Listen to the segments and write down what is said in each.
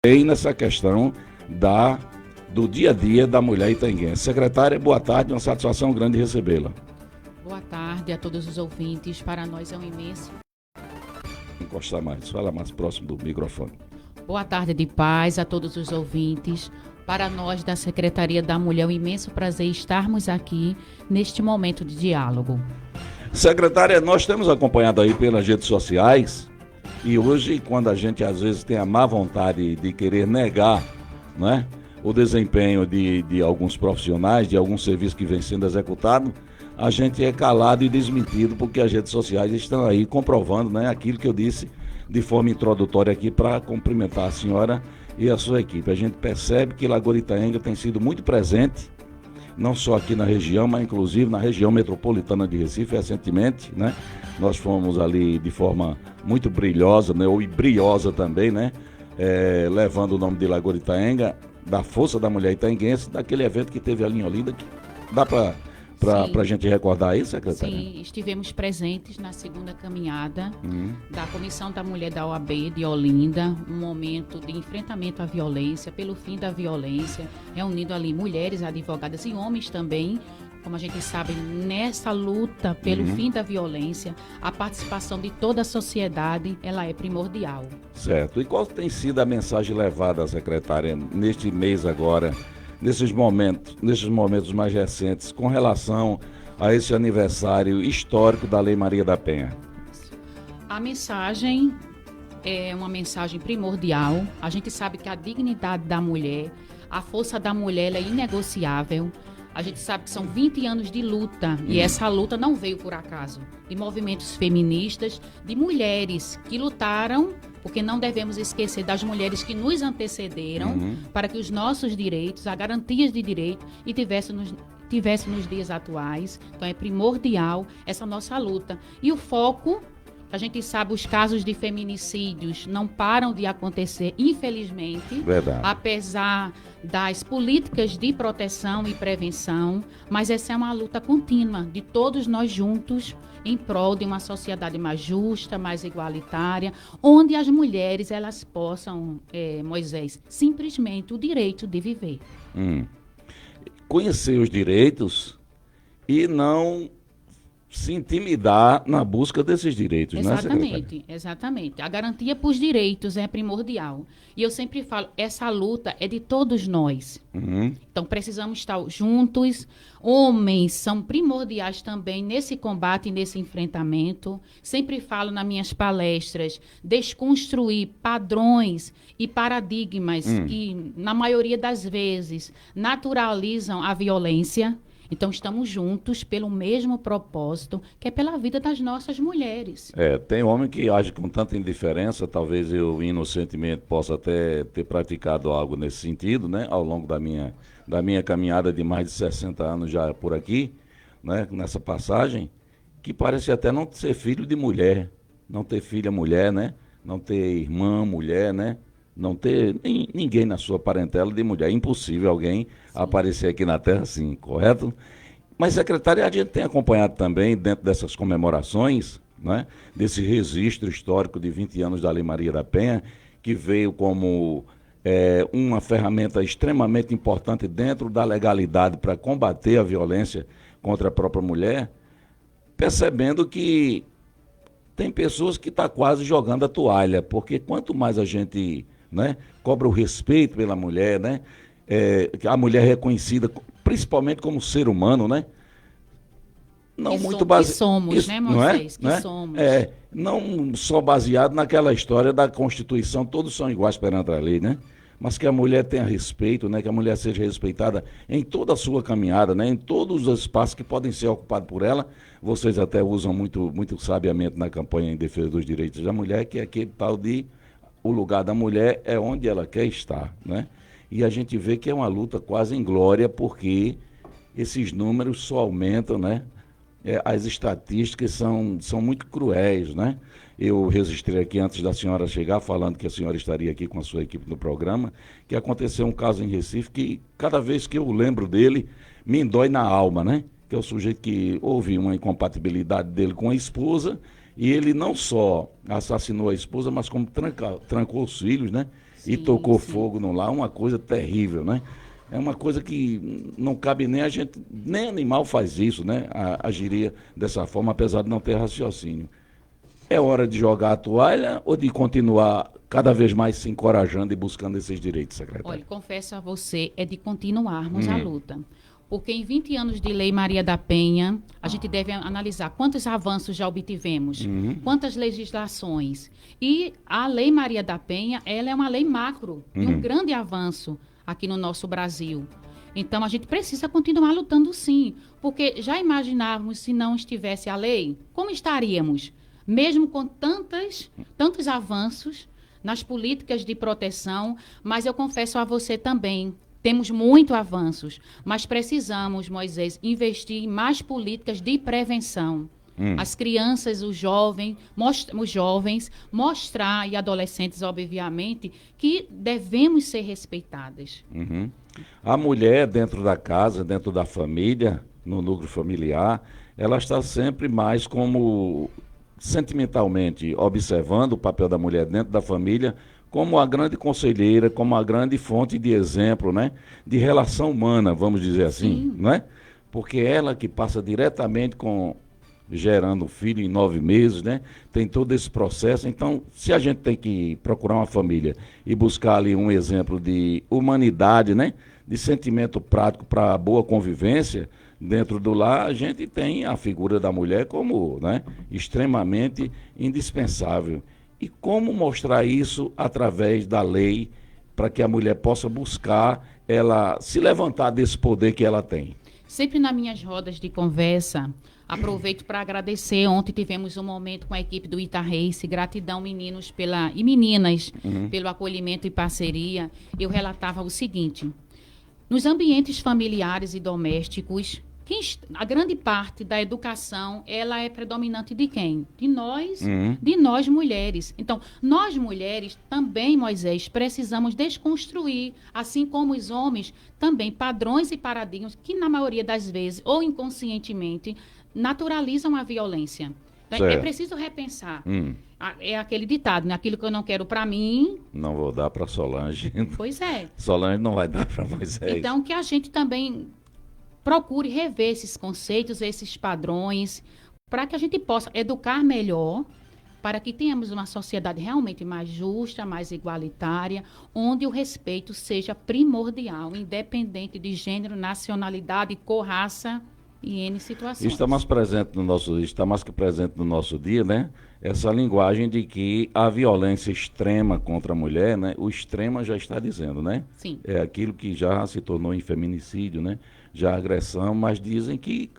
também nessa questão do dia a dia da mulher itaenguense. Secretária, boa tarde, uma satisfação grande recebê-la. Boa tarde a todos os ouvintes, para nós é um imenso... Encostar mais, fala mais próximo do microfone. Boa tarde de paz a todos os ouvintes. Para nós da Secretaria da Mulher é um imenso prazer estarmos aqui neste momento de diálogo. Secretária, nós temos acompanhado aí pelas redes sociais e hoje, quando a gente às vezes tem a má vontade de querer negar, né, o desempenho de alguns profissionais, de alguns serviços que vem sendo executado, a gente é calado e desmentido porque as redes sociais estão aí comprovando, né, aquilo que eu disse de forma introdutória aqui para cumprimentar a senhora e a sua equipe. A gente percebe que Lagoa de Itaenga tem sido muito presente, não só aqui na região, mas inclusive na região metropolitana de Recife, recentemente, né? Nós fomos ali de forma muito brilhosa, né? Ou briosa também, né? Levando o nome de Lagoa de Itaenga, da Força da Mulher Itaenguense, daquele evento que teve ali em Olinda, que dá para a gente recordar aí, secretária? Sim, estivemos presentes na segunda caminhada da Comissão da Mulher da OAB de Olinda, um momento de enfrentamento à violência, pelo fim da violência, reunindo ali mulheres, advogadas e homens também. Como a gente sabe, nessa luta pelo fim da violência, a participação de toda a sociedade, ela é primordial. Certo. E qual tem sido a mensagem levada, secretária, neste mês agora, nesses momentos mais recentes, com relação a esse aniversário histórico da Lei Maria da Penha? A mensagem é uma mensagem primordial. A gente sabe que a dignidade da mulher, a força da mulher, ela é inegociável. A gente sabe que são 20 anos de luta e essa luta não veio por acaso. De movimentos feministas, de mulheres que lutaram, porque não devemos esquecer das mulheres que nos antecederam para que os nossos direitos, as garantias de direito, e tivessem nos dias atuais. Então é primordial essa nossa luta. E o foco, a gente sabe, os casos de feminicídios não param de acontecer, infelizmente. Verdade. Apesar das políticas de proteção e prevenção, mas essa é uma luta contínua de todos nós juntos em prol de uma sociedade mais justa, mais igualitária, onde as mulheres elas possam, Moisés, simplesmente o direito de viver. Conhecer os direitos e não se intimidar na busca desses direitos, né, secretária? Exatamente. A garantia para os direitos é primordial. E eu sempre falo, essa luta é de todos nós. Então, precisamos estar juntos. Homens são primordiais também nesse combate, nesse enfrentamento. Sempre falo nas minhas palestras, desconstruir padrões e paradigmas que, na maioria das vezes, naturalizam a violência. Então, estamos juntos pelo mesmo propósito, que é pela vida das nossas mulheres. Tem homem que age com tanta indiferença, talvez eu inocentemente possa até ter praticado algo nesse sentido, né, ao longo da minha caminhada de mais de 60 anos já por aqui, né, nessa passagem, que parece até não ser filho de mulher, não ter filha mulher, né, não ter irmã mulher, né, não ter ninguém na sua parentela de mulher. É impossível alguém aparecer aqui na Terra assim, correto? Mas, secretária, a gente tem acompanhado também, dentro dessas comemorações, né, desse registro histórico de 20 anos da Lei Maria da Penha, que veio como uma ferramenta extremamente importante dentro da legalidade para combater a violência contra a própria mulher, percebendo que tem pessoas que estão quase jogando a toalha, porque quanto mais a gente, né, cobra o respeito pela mulher, né, a mulher é reconhecida principalmente como ser humano, né? Não muito baseado. Que somos, isso, né, Moisés? Não é? Somos. Não só baseado naquela história da Constituição, todos são iguais perante a lei, né? Mas que a mulher tenha respeito, né? Que a mulher seja respeitada em toda a sua caminhada, né? Em todos os espaços que podem ser ocupados por ela. Vocês até usam muito, muito sabiamente na campanha em defesa dos direitos da mulher, que é aquele tal de o lugar da mulher é onde ela quer estar, né? E a gente vê que é uma luta quase inglória, porque esses números só aumentam, né? As estatísticas são muito cruéis, né? Eu registrei aqui antes da senhora chegar, falando que a senhora estaria aqui com a sua equipe no programa, que aconteceu um caso em Recife que, cada vez que eu lembro dele, me dói na alma, né? Que é o sujeito que houve uma incompatibilidade dele com a esposa, e ele não só assassinou a esposa, mas como trancou os filhos, né? e Sim, tocou sim. fogo no lar, uma coisa terrível, né? É uma coisa que não cabe nem a gente, nem animal faz isso, né? Agiria dessa forma, apesar de não ter raciocínio. É hora de jogar a toalha ou de continuar cada vez mais se encorajando e buscando esses direitos, Olha, secretário? confesso a você, é de continuarmos a luta. Porque em 20 anos de Lei Maria da Penha, a gente deve analisar quantos avanços já obtivemos, quantas legislações. E a Lei Maria da Penha, ela é uma lei macro, de um grande avanço aqui no nosso Brasil. Então, a gente precisa continuar lutando sim, porque já imaginávamos se não estivesse a lei, como estaríamos? Mesmo com tantos avanços nas políticas de proteção, mas eu confesso a você também, temos muito avanços, mas precisamos, Moisés, investir em mais políticas de prevenção. As crianças, os jovens, mostrar, e adolescentes, obviamente, que devemos ser respeitadas. Uhum. A mulher dentro da casa, dentro da família, no núcleo familiar, ela está sempre mais como sentimentalmente observando o papel da mulher dentro da família como a grande conselheira, como a grande fonte de exemplo, né? De relação humana, vamos dizer assim, Sim, não é? Porque ela que passa diretamente com gerando um filho em 9 meses, né? Tem todo esse processo. Então, se a gente tem que procurar uma família e buscar ali um exemplo de humanidade, né? De sentimento prático para boa convivência dentro do lar, a gente tem a figura da mulher como, né? Extremamente indispensável. E como mostrar isso através da lei para que a mulher possa buscar ela se levantar desse poder que ela tem? sempre nas minhas rodas de conversa, aproveito para agradecer. Ontem tivemos um momento com a equipe do Ita Race. Gratidão, meninos e meninas, pelo acolhimento e parceria. Eu relatava o seguinte: nos ambientes familiares e domésticos, a grande parte da educação, ela é predominante de quem? De nós mulheres. Então, nós mulheres também, Moisés, precisamos desconstruir, assim como os homens, também padrões e paradigmas que, na maioria das vezes, ou inconscientemente, naturalizam a violência. Então, é Certo. preciso repensar. É aquele ditado, né? Aquilo que eu não quero para mim, Não vou dar para Solange. pois é. Solange não vai dar para Moisés. Então, que a gente também procure rever esses conceitos, esses padrões, para que a gente possa educar melhor, para que tenhamos uma sociedade realmente mais justa, mais igualitária, onde o respeito seja primordial, independente de gênero, nacionalidade, cor, raça e N situações. Está mais que presente no nosso dia, né? Essa linguagem de que a violência extrema contra a mulher, né? O extrema já está dizendo, né? Sim. É aquilo que já se tornou em feminicídio, né? Já agressão, mas dizem que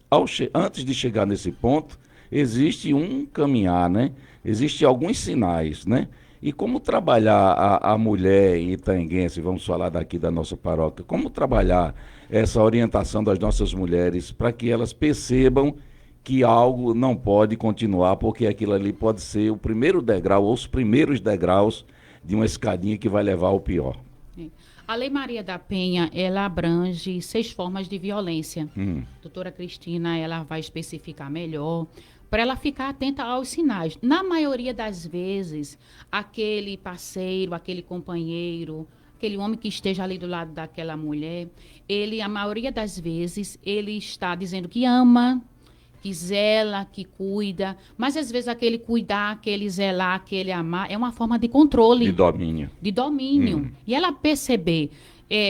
antes de chegar nesse ponto, existe um caminhar, né? Existem alguns sinais, né? E como trabalhar a mulher itaenguense, vamos falar daqui da nossa paróquia, como trabalhar essa orientação das nossas mulheres para que elas percebam que algo não pode continuar, porque aquilo ali pode ser o primeiro degrau ou os primeiros degraus de uma escadinha que vai levar ao pior. A Lei Maria da Penha, ela abrange 6 formas de violência. Doutora Cristina, ela vai especificar melhor, para ela ficar atenta aos sinais. Na maioria das vezes, aquele parceiro, aquele companheiro, aquele homem que esteja ali do lado daquela mulher, a maioria das vezes, ele está dizendo que ama, que zela, que cuida, mas às vezes aquele cuidar, aquele zelar, aquele amar, é uma forma de controle. De domínio. De domínio. E ela perceber,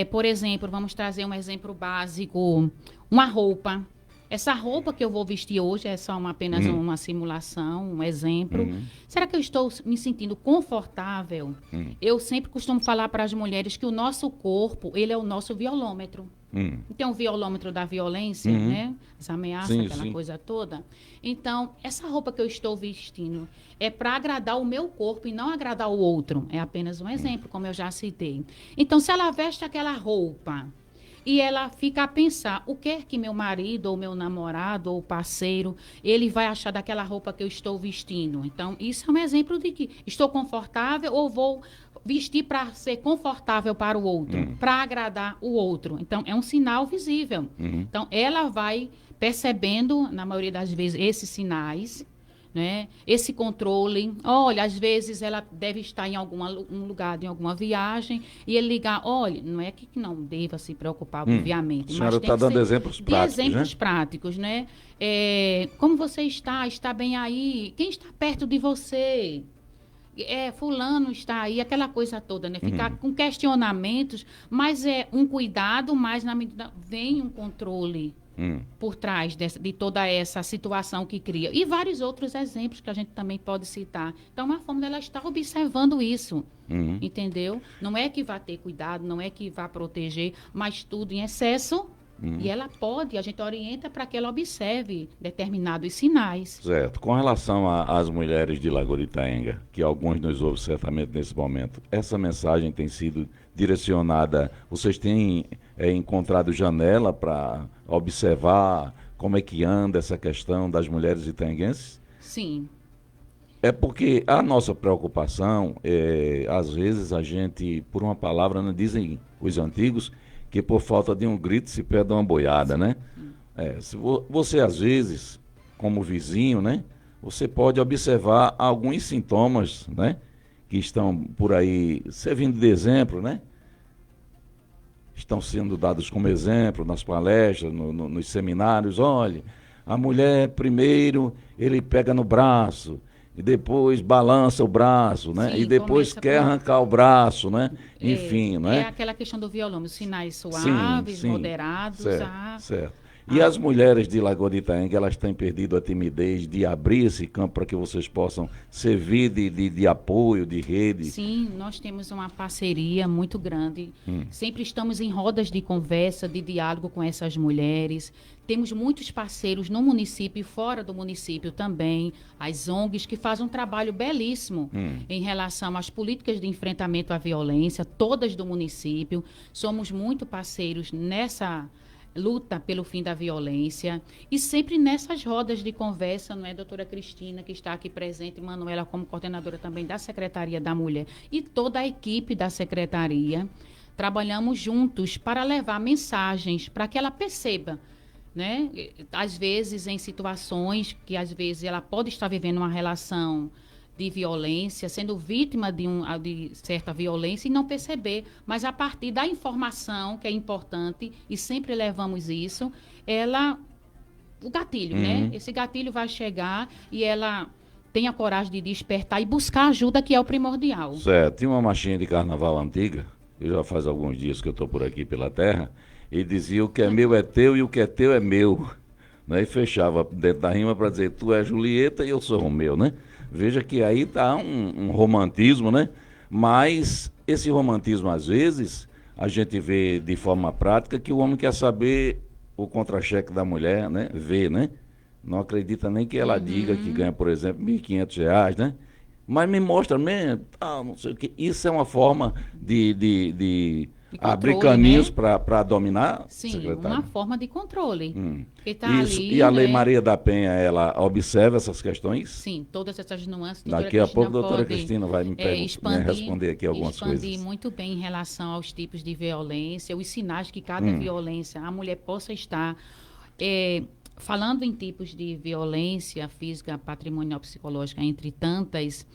por exemplo, vamos trazer um exemplo básico, uma roupa. Essa roupa que eu vou vestir hoje é só apenas uma simulação, um exemplo. Será que eu estou me sentindo confortável? Eu sempre costumo falar para as mulheres que o nosso corpo, ele é o nosso violômetro. Então, o violômetro da violência, né? Essa ameaça, Sim, aquela sim. coisa toda. Então, essa roupa que eu estou vestindo é para agradar o meu corpo e não agradar o outro. É apenas um exemplo, como eu já citei. Então, se ela veste aquela roupa e ela fica a pensar o que é que meu marido, ou meu namorado, ou parceiro, ele vai achar daquela roupa que eu estou vestindo. Então, isso é um exemplo de que estou confortável ou vou vestir para ser confortável para o outro, para agradar o outro. Então, é um sinal visível. Então, ela vai percebendo, na maioria das vezes, esses sinais, né? Esse controle, olha, às vezes ela deve estar em um lugar, em alguma viagem, e ele ligar, olha, não é que não deva se preocupar, obviamente, A mas senhora tem está que dando ser exemplos de práticos, exemplos né? práticos, né? Como você está? Está bem aí? Quem está perto de você? Fulano está aí, aquela coisa toda, né? Ficar com questionamentos, mas é um cuidado, mas na medida vem um controle por trás de toda essa situação que cria. E vários outros exemplos que a gente também pode citar. Então, é uma forma dela estar observando isso, entendeu? Não é que vá ter cuidado, não é que vá proteger, mas tudo em excesso. E ela pode, a gente orienta para que ela observe determinados sinais. Certo. Com relação às mulheres de Lagoa de Itaenga, que alguns nos ouvem certamente nesse momento, essa mensagem tem sido direcionada, vocês têm encontrado janela para observar como é que anda essa questão das mulheres itaenguenses? Sim. É porque a nossa preocupação, às vezes a gente, por uma palavra, não dizem os antigos, que por falta de um grito se perde uma boiada, né? Se você, às vezes, como vizinho, né? Você pode observar alguns sintomas, né? Que estão por aí servindo de exemplo, né? Estão sendo dados como exemplo nas palestras, nos seminários. Olha, a mulher primeiro ele pega no braço e depois balança o braço, né? Sim, E depois começa quer com arrancar o braço, né? Enfim, não é é? aquela questão do violão, os sinais Sim, suaves, sim. moderados, Certo, certo. E as mulheres de Lagoa de Itaenga, elas têm perdido a timidez de abrir esse campo para que vocês possam servir de apoio, de rede? Sim, nós temos uma parceria muito grande. Sempre estamos em rodas de conversa, de diálogo com essas mulheres. Temos muitos parceiros no município e fora do município também. As ONGs que fazem um trabalho belíssimo em relação às políticas de enfrentamento à violência, todas do município. Somos muito parceiros nessa luta pelo fim da violência e sempre nessas rodas de conversa, não é, doutora Cristina, que está aqui presente, Manuela como coordenadora também da Secretaria da Mulher e toda a equipe da Secretaria, trabalhamos juntos para levar mensagens para que ela perceba, né, às vezes em situações que às vezes ela pode estar vivendo uma relação de violência, sendo vítima de certa violência e não perceber. Mas a partir da informação, que é importante, e sempre levamos isso, o gatilho, né? Esse gatilho vai chegar e ela tem a coragem de despertar e buscar ajuda, que é o primordial. Certo. Tinha uma marchinha de carnaval antiga, que já faz alguns dias que eu estou por aqui pela terra, e dizia: o que é meu é teu e o que é teu é meu. Né? E fechava dentro da rima para dizer: tu é Julieta e eu sou Romeu, né? Veja que aí está um romantismo, né? Mas esse romantismo, às vezes, a gente vê de forma prática que o homem quer saber o contra-cheque da mulher, né? Vê, né? Não acredita nem que ela diga que ganha, por exemplo, R$ 1.500, né? Mas me mostra mesmo, não sei o quê. Isso é uma forma de abrir controle, caminhos né? para dominar, Sim, secretário? uma forma de controle. Que está Isso. ali, E a Lei né? Maria da Penha, ela observa essas questões? Sim, todas essas nuances. Daqui a pouco a doutora Cristina vai me expandir, responder aqui algumas expandir coisas. muito bem em relação aos tipos de violência, os sinais que cada violência a mulher possa estar. Falando em tipos de violência física, patrimonial, psicológica, entre tantas,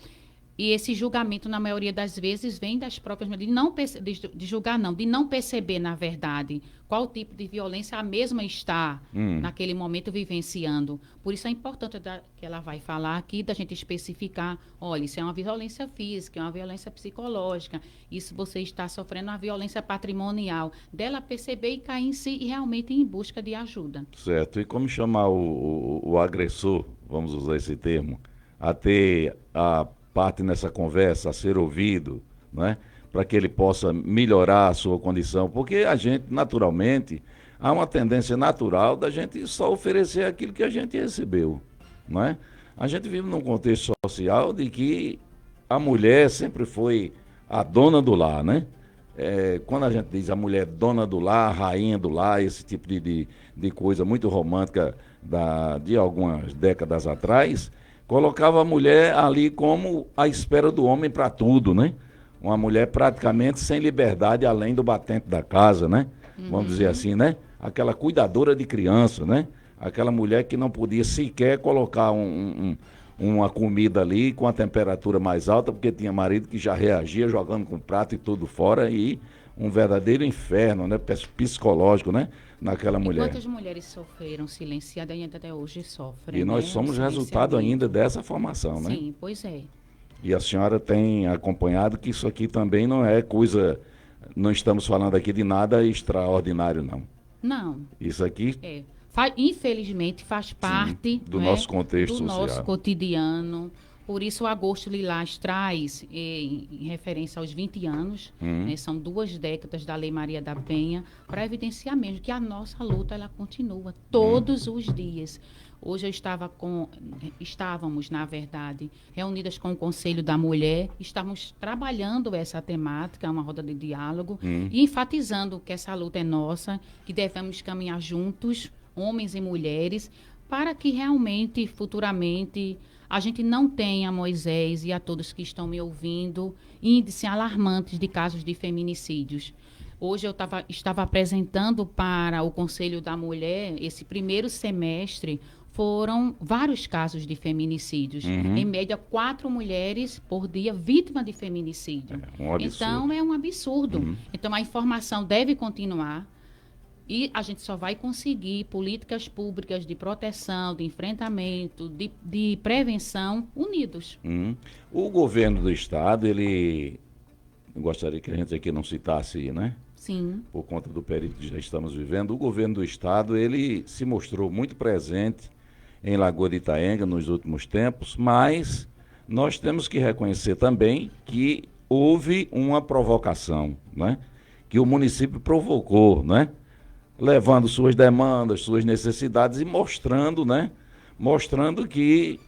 e esse julgamento, na maioria das vezes, vem das próprias mulheres, de julgar não, de não perceber, na verdade, qual tipo de violência a mesma está naquele momento vivenciando. Por isso é importante que ela vai falar aqui, da gente especificar, olha, isso é uma violência física, é uma violência psicológica, isso você está sofrendo uma violência patrimonial, dela perceber e cair em si e realmente ir em busca de ajuda. Certo. E como chamar o agressor, vamos usar esse termo, a ter a parte nessa conversa, a ser ouvido, né? Para que ele possa melhorar a sua condição, porque a gente, naturalmente, há uma tendência natural da gente só oferecer aquilo que a gente recebeu, não é? A gente vive num contexto social de que a mulher sempre foi a dona do lar, né? Quando a gente diz a mulher dona do lar, rainha do lar, esse tipo de coisa muito romântica de algumas décadas atrás, colocava a mulher ali como a espera do homem para tudo, né? Uma mulher praticamente sem liberdade além do batente da casa, né? Vamos dizer assim, né? Aquela cuidadora de criança, né? Aquela mulher que não podia sequer colocar uma comida ali com a temperatura mais alta, porque tinha marido que já reagia jogando com prato e tudo fora, e um verdadeiro inferno, né, psicológico, né, naquela E mulher. quantas mulheres sofreram silenciadas e ainda até hoje sofrem, E nós né? O somos resultado silenciamento. ainda dessa formação, né? Sim, pois é. E a senhora tem acompanhado que isso aqui também não é coisa, não estamos falando aqui de nada extraordinário, não. Não, Isso aqui, é. Infelizmente faz parte, do não é, nosso contexto do nosso social. cotidiano. Por isso o Agosto Lilás traz, em referência aos 20 anos, né, são 2 décadas da Lei Maria da Penha, para evidenciar mesmo que a nossa luta ela continua todos os dias. Hoje estávamos, na verdade, reunidas com o Conselho da Mulher, estamos trabalhando essa temática, uma roda de diálogo, e enfatizando que essa luta é nossa, que devemos caminhar juntos, homens e mulheres, para que realmente, futuramente, a gente não tenha, Moisés e a todos que estão me ouvindo, índices alarmantes de casos de feminicídios. Hoje eu estava apresentando para o Conselho da Mulher, esse primeiro semestre, foram vários casos de feminicídios. Em média, 4 mulheres por dia vítimas de feminicídio. É um absurdo. Então, é um absurdo. Então, a informação deve continuar. E a gente só vai conseguir políticas públicas de proteção, de enfrentamento, de prevenção unidos. O governo do estado, ele, eu gostaria que a gente aqui não citasse, né? Sim, Por conta do período que já estamos vivendo, o governo do estado, ele se mostrou muito presente em Lagoa de Itaenga nos últimos tempos, mas nós temos que reconhecer também que houve uma provocação, né? Que o município provocou, né? Levando suas demandas, suas necessidades e mostrando, né? Mostrando que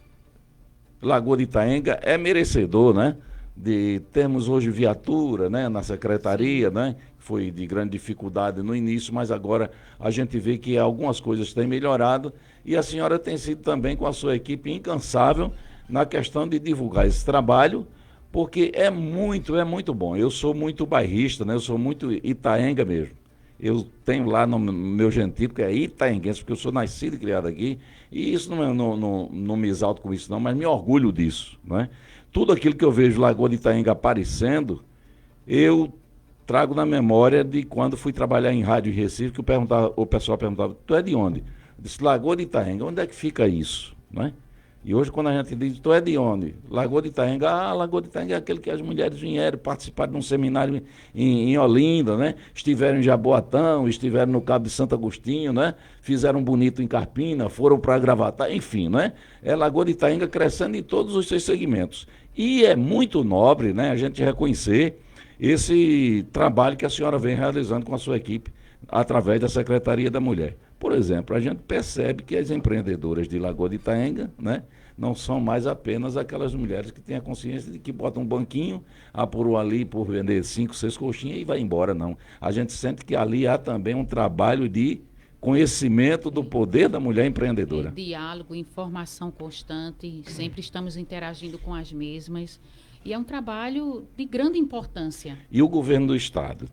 Lagoa de Itaenga é merecedor, né? De termos hoje viatura, né? Na secretaria, né? Foi de grande dificuldade no início, mas agora a gente vê que algumas coisas têm melhorado e a senhora tem sido também com a sua equipe incansável na questão de divulgar esse trabalho, porque é muito bom. Eu sou muito bairrista, né? Eu sou muito Itaenga mesmo. Eu tenho lá no meu gentílico, que é itaenguense, porque eu sou nascido e criado aqui, e isso não me exalto com isso não, mas me orgulho disso, não é? Tudo aquilo que eu vejo Lagoa de Itaenga aparecendo, eu trago na memória de quando fui trabalhar em rádio em Recife, que o pessoal perguntava, tu é de onde? Eu disse, Lagoa de Itaenga, onde é que fica isso, não é? E hoje, quando a gente diz, tu é de onde? Lagoa de Itaenga. Lagoa de Itaenga é aquele que as mulheres vieram participar de um seminário em Olinda, né? Estiveram em Jaboatão, estiveram no Cabo de Santo Agostinho, né? Fizeram bonito em Carpina, foram para Gravatá, enfim, né? É Lagoa de Itaenga crescendo em todos os seus segmentos. E é muito nobre, né? A gente reconhecer esse trabalho que a senhora vem realizando com a sua equipe através da Secretaria da Mulher. Por exemplo, a gente percebe que as empreendedoras de Lagoa de Itaenga, né, não são mais apenas aquelas mulheres que têm a consciência de que botam um banquinho, apurou ali por vender 5, 6 coxinhas e vai embora, não. A gente sente que ali há também um trabalho de conhecimento do poder da mulher empreendedora. Diálogo, informação constante, sempre estamos interagindo com as mesmas. E é um trabalho de grande importância. E o governo do estado?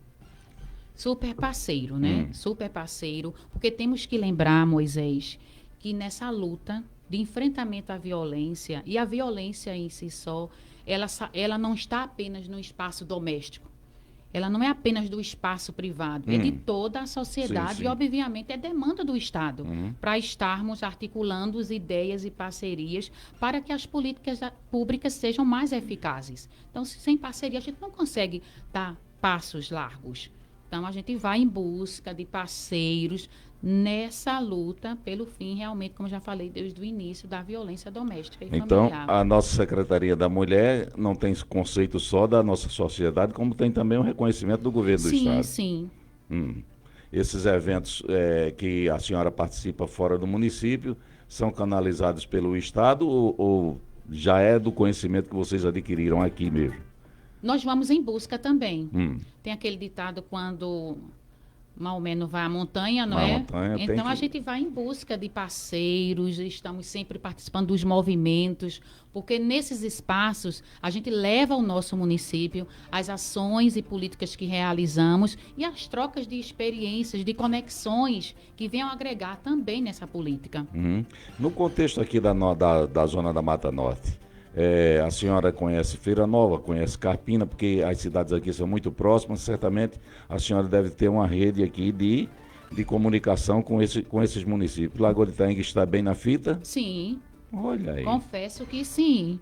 Super parceiro, né? Super parceiro, porque temos que lembrar, Moisés, que nessa luta de enfrentamento à violência, e a violência em si só, ela não está apenas no espaço doméstico. Ela não é apenas do espaço privado, é de toda a sociedade Sim. e, obviamente, é demanda do Estado para estarmos articulando as ideias e parcerias para que as políticas públicas sejam mais eficazes. Então, sem parceria, a gente não consegue dar passos largos. Então, a gente vai em busca de parceiros nessa luta pelo fim, realmente, como já falei desde o início, da violência doméstica e Então, familiar. a nossa Secretaria da Mulher não tem esse conceito só da nossa sociedade, como tem também o reconhecimento do governo do estado. Sim. Esses eventos que a senhora participa fora do município são canalizados pelo estado ou já é do conhecimento que vocês adquiriram aqui mesmo? Nós vamos em busca também. Tem aquele ditado quando Maomé não vai à montanha, não Vai à é? montanha, tem Então a que- gente vai em busca de parceiros, estamos sempre participando dos movimentos, porque nesses espaços a gente leva ao nosso município as ações e políticas que realizamos e as trocas de experiências, de conexões que venham agregar também nessa política. Uhum. No contexto aqui da zona da Mata Norte, a senhora conhece Feira Nova, conhece Carpina, porque as cidades aqui são muito próximas, certamente a senhora deve ter uma rede aqui de comunicação com esses municípios. Lagoa de Itaenga está bem na fita? Sim, Olha aí, confesso que sim.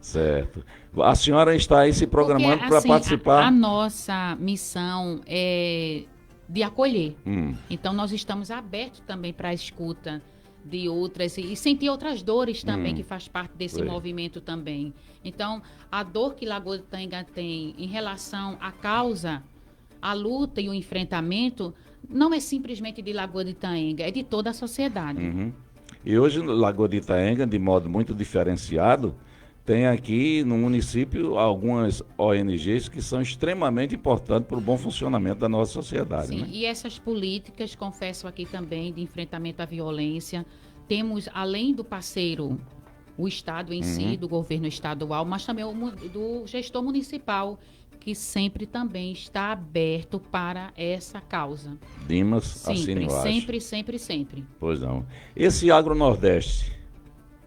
certo. A senhora está aí se programando Porque, para assim, participar? a nossa missão é de acolher. Hum, Então, nós estamos abertos também para a escuta de outras e sentir outras dores também, que faz parte desse Sei. movimento também. Então, a dor que Lagoa de Itaenga tem em relação à causa, a luta e o enfrentamento, não é simplesmente de Lagoa de Itaenga, é de toda a sociedade. uhum. E hoje, no Lagoa de Itaenga, de modo muito diferenciado, tem aqui no município algumas ONGs que são extremamente importantes para o bom funcionamento da nossa sociedade. Sim, Né? e essas políticas, confesso aqui também, de enfrentamento à violência, temos, além do parceiro, o Estado em si, do governo estadual, mas também do gestor municipal, que sempre também está aberto para essa causa. Dimas, assine Sempre, embaixo. sempre, sempre, sempre. Pois não. Esse Agro-Nordeste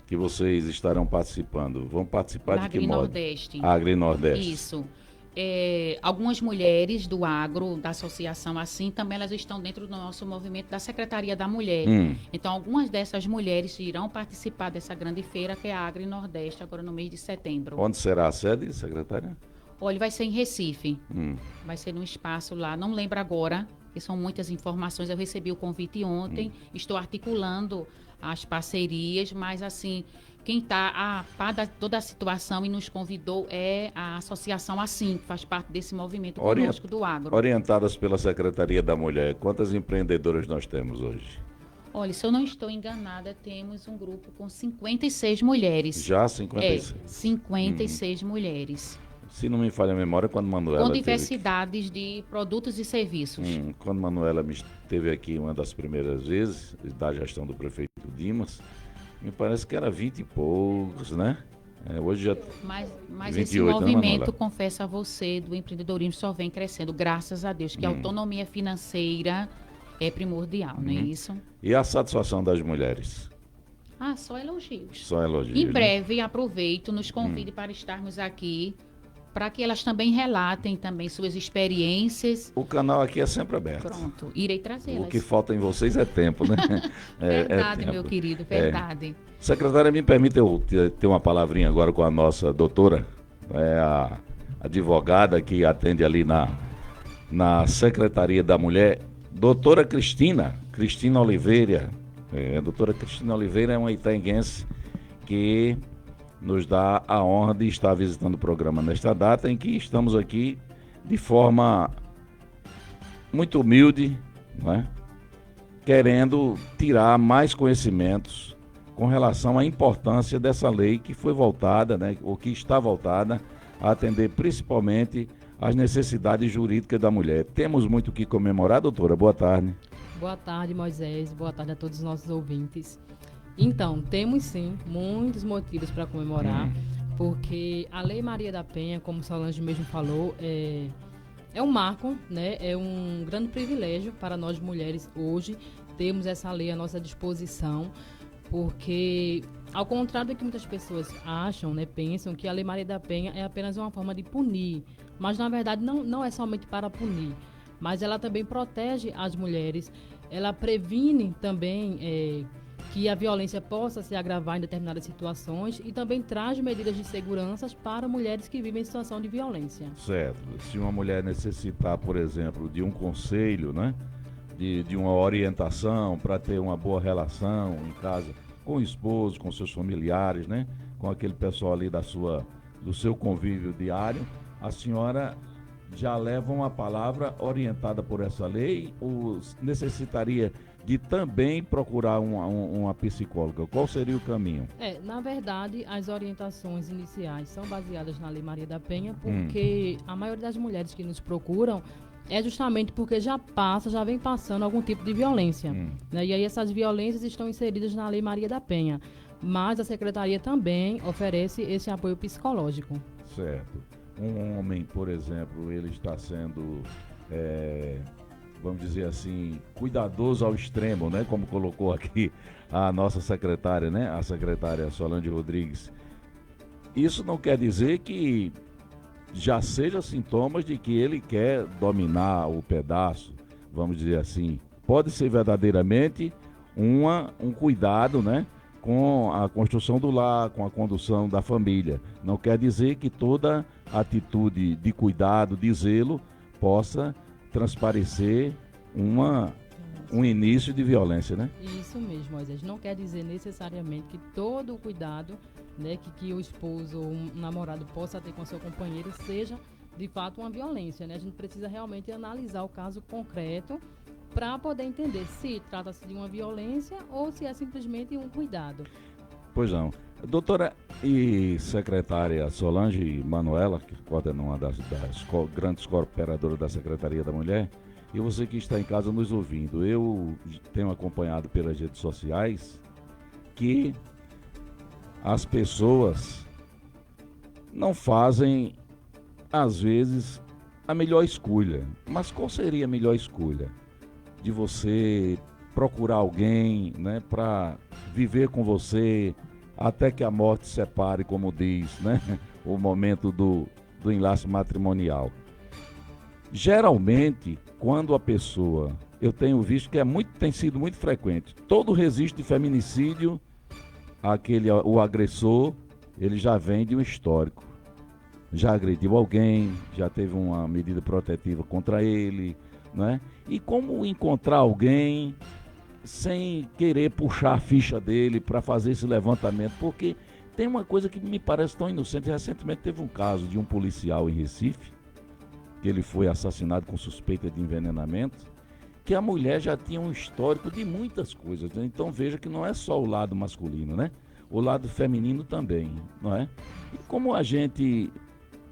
que vocês estarão participando, vão participar de que modo? Agri-Nordeste. Agri-Nordeste. Isso. Algumas mulheres do agro, da associação assim, também elas estão dentro do nosso movimento da Secretaria da Mulher. Então, algumas dessas mulheres irão participar dessa grande feira que é a Agri-Nordeste, agora no mês de setembro. Onde será a sede, secretária? Olha, vai ser em Recife. Vai ser num espaço lá, não lembro agora, que são muitas informações. Eu recebi o convite ontem, estou articulando as parcerias, mas assim, quem está a par de toda a situação e nos convidou é a Associação Assim, que faz parte desse movimento conosco do agro. Orientadas pela Secretaria da Mulher, quantas empreendedoras nós temos hoje? Olha, se eu não estou enganada, temos um grupo com 56 mulheres. Já 56. 56 mulheres. Se não me falha a memória, quando Manuela Com teve diversidades de produtos e serviços. quando Manuela me esteve aqui uma das primeiras vezes, da gestão do prefeito Dimas, me parece que era 20 e poucos, né? Hoje já... Mas 28, esse né, movimento, Manuela? confesso a você, do empreendedorismo só vem crescendo, graças a Deus, que a autonomia financeira é primordial, não é isso? E a satisfação das mulheres? Ah, só elogios. Só elogios. Em né? breve, aproveito, nos convide para estarmos aqui, para que elas também relatem também suas experiências. O canal aqui é sempre aberto. Pronto, irei O trazê-las. que falta em vocês é tempo, né? Verdade, tempo. meu querido, verdade. Secretária, me permite eu ter uma palavrinha agora com a nossa doutora, a advogada que atende ali na Secretaria da Mulher, doutora Cristina Oliveira. A doutora Cristina Oliveira é uma itaenguense que nos dá a honra de estar visitando o programa nesta data em que estamos aqui de forma muito humilde, não é? Querendo tirar mais conhecimentos com relação à importância dessa lei que foi voltada, né, ou que está voltada a atender principalmente às necessidades jurídicas da mulher. Temos muito o que comemorar, doutora. Boa tarde. Boa tarde, Moisés. Boa tarde a todos os nossos ouvintes. Então, temos sim muitos motivos para comemorar, porque a Lei Maria da Penha, como Solange mesmo falou, é um marco, né? É um grande privilégio para nós mulheres hoje termos essa lei à nossa disposição, porque, ao contrário do que muitas pessoas acham, né, pensam que a Lei Maria da Penha é apenas uma forma de punir, mas na verdade não é somente para punir, mas ela também protege as mulheres, ela previne também que a violência possa se agravar em determinadas situações e também traz medidas de segurança para mulheres que vivem em situação de violência. Certo. Se uma mulher necessitar, por exemplo, de um conselho, né? De uma orientação para ter uma boa relação em casa com o esposo, com seus familiares, né? Com aquele pessoal ali do seu convívio diário, a senhora já leva uma palavra orientada por essa lei ou necessitaria de também procurar uma psicóloga? Qual seria o caminho? Na verdade, as orientações iniciais são baseadas na Lei Maria da Penha, porque a maioria das mulheres que nos procuram, é justamente porque já vem passando algum tipo de violência. Né? E aí essas violências estão inseridas na Lei Maria da Penha. Mas a Secretaria também oferece esse apoio psicológico. Certo. Um homem, por exemplo, ele está sendo, vamos dizer assim, cuidadoso ao extremo, né? Como colocou aqui a nossa secretária, né? A secretária Solange Rodrigues. Isso não quer dizer que já seja sintomas de que ele quer dominar o pedaço, vamos dizer assim. Pode ser verdadeiramente um cuidado, né? Com a construção do lar, com a condução da família. Não quer dizer que toda atitude de cuidado, de zelo, possa transparecer um início de violência, né? Isso mesmo, Moisés. Não quer dizer necessariamente que todo o cuidado, né, que o esposo ou um namorado possa ter com seu companheiro seja, de fato, uma violência, né? A gente precisa realmente analisar o caso concreto para poder entender se trata-se de uma violência ou se é simplesmente um cuidado. Pois não. Doutora e secretária Solange Manuela, que coordena uma das grandes cooperadoras da Secretaria da Mulher, e você que está em casa nos ouvindo, eu tenho acompanhado pelas redes sociais que as pessoas não fazem, às vezes, a melhor escolha. Mas qual seria a melhor escolha? De você procurar alguém, né, para viver com você até que a morte separe, como diz, né, o momento do enlace matrimonial. Geralmente, quando a pessoa, eu tenho visto que tem sido muito frequente, todo registro de feminicídio, o agressor, ele já vem de um histórico. Já agrediu alguém, já teve uma medida protetiva contra ele, né? E como encontrar alguém sem querer puxar a ficha dele para fazer esse levantamento? Porque tem uma coisa que me parece tão inocente. Recentemente teve um caso de um policial em Recife, que ele foi assassinado com suspeita de envenenamento, que a mulher já tinha um histórico de muitas coisas, né? Então veja que não é só o lado masculino, né? O lado feminino também, não é? E como a gente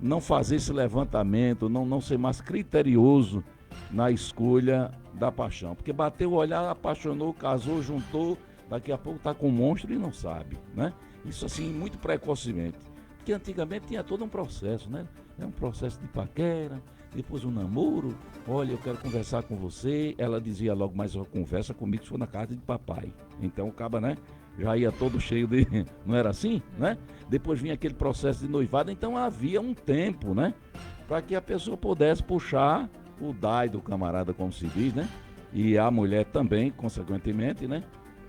não fazer esse levantamento, não ser mais criterioso na escolha da paixão? Porque bateu o olhar, apaixonou, casou, juntou, daqui a pouco está com um monstro e não sabe, né? Isso assim, muito precocemente. Porque antigamente tinha todo um processo, né? É um processo de paquera, depois um namoro, olha, eu quero conversar com você. Ela dizia logo, mas conversa comigo se for na casa de papai. Então o caba, né, já ia todo cheio de... Não era assim, né? Depois vinha aquele processo de noivado, então havia um tempo, né, para que a pessoa pudesse puxar o DAI do camarada, como se diz, né? E a mulher também, consequentemente, né,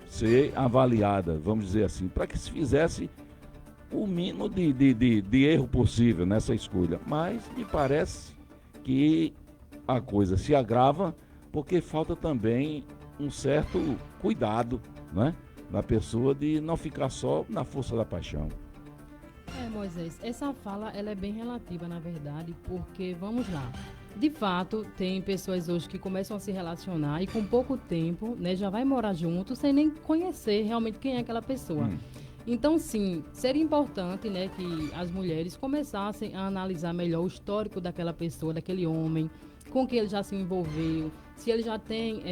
ser avaliada, vamos dizer assim, para que se fizesse o mínimo de erro possível nessa escolha. Mas me parece que a coisa se agrava porque falta também um certo cuidado, né, da pessoa de não ficar só na força da paixão. Moisés, essa fala ela é bem relativa, na verdade, porque, vamos lá, de fato, tem pessoas hoje que começam a se relacionar e com pouco tempo, né, já vai morar junto sem nem conhecer realmente quem é aquela pessoa. Então, sim, seria importante, né, que as mulheres começassem a analisar melhor o histórico daquela pessoa, daquele homem, com que ele já se envolveu, se ele já tem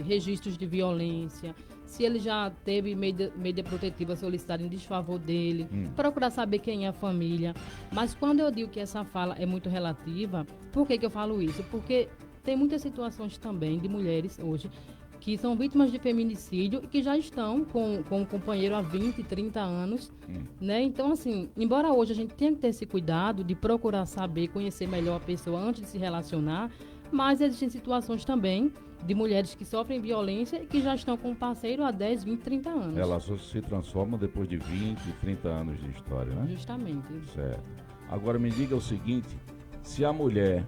registros de violência, se ele já teve medida protetiva solicitada em desfavor dele, procurar saber quem é a família. Mas quando eu digo que essa fala é muito relativa, por que eu falo isso? Porque tem muitas situações também de mulheres hoje que são vítimas de feminicídio e que já estão com um companheiro há 20, 30 anos, né? Então, assim, embora hoje a gente tenha que ter esse cuidado de procurar saber, conhecer melhor a pessoa antes de se relacionar, mas existem situações também de mulheres que sofrem violência e que já estão com um parceiro há 10, 20, 30 anos. Elas se transformam depois de 20, 30 anos de história, né? Justamente. Certo. Agora me diga o seguinte, se a mulher,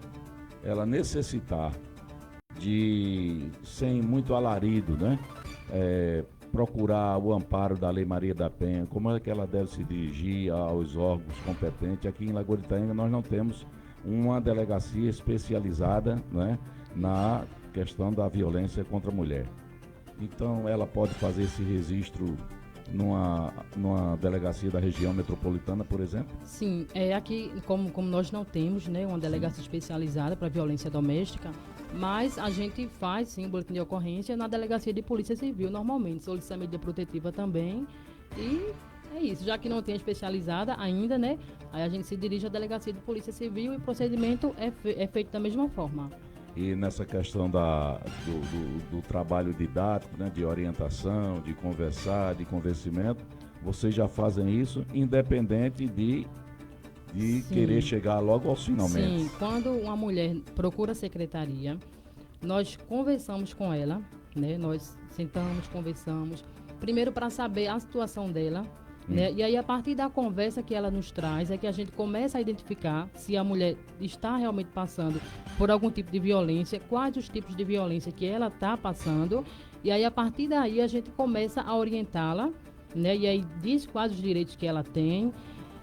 ela necessitar de, sem muito alarido, né, procurar o amparo da Lei Maria da Penha, como é que ela deve se dirigir aos órgãos competentes? Aqui em Lagoa de Itaenga nós não temos uma delegacia especializada, né, na questão da violência contra a mulher. Então ela pode fazer esse registro numa delegacia da região metropolitana, por exemplo? Sim, aqui, como nós não temos, né, uma delegacia especializada para violência doméstica, mas a gente faz, sim, boletim de ocorrência na delegacia de polícia civil, normalmente, solicita medida protetiva também, e é isso, já que não tem especializada ainda, né, aí a gente se dirige à delegacia de polícia civil e o procedimento é feito da mesma forma. E nessa questão do trabalho didático, né, de orientação, de conversar, de convencimento, vocês já fazem isso independente de querer chegar logo aos finalmente? Sim, quando uma mulher procura a secretaria, nós conversamos com ela, né? Nós sentamos, conversamos, primeiro para saber a situação dela, né? E aí, a partir da conversa que ela nos traz, é que a gente começa a identificar se a mulher está realmente passando por algum tipo de violência, quais os tipos de violência que ela está passando, e aí, a partir daí, a gente começa a orientá-la, né? E aí, diz quais os direitos que ela tem,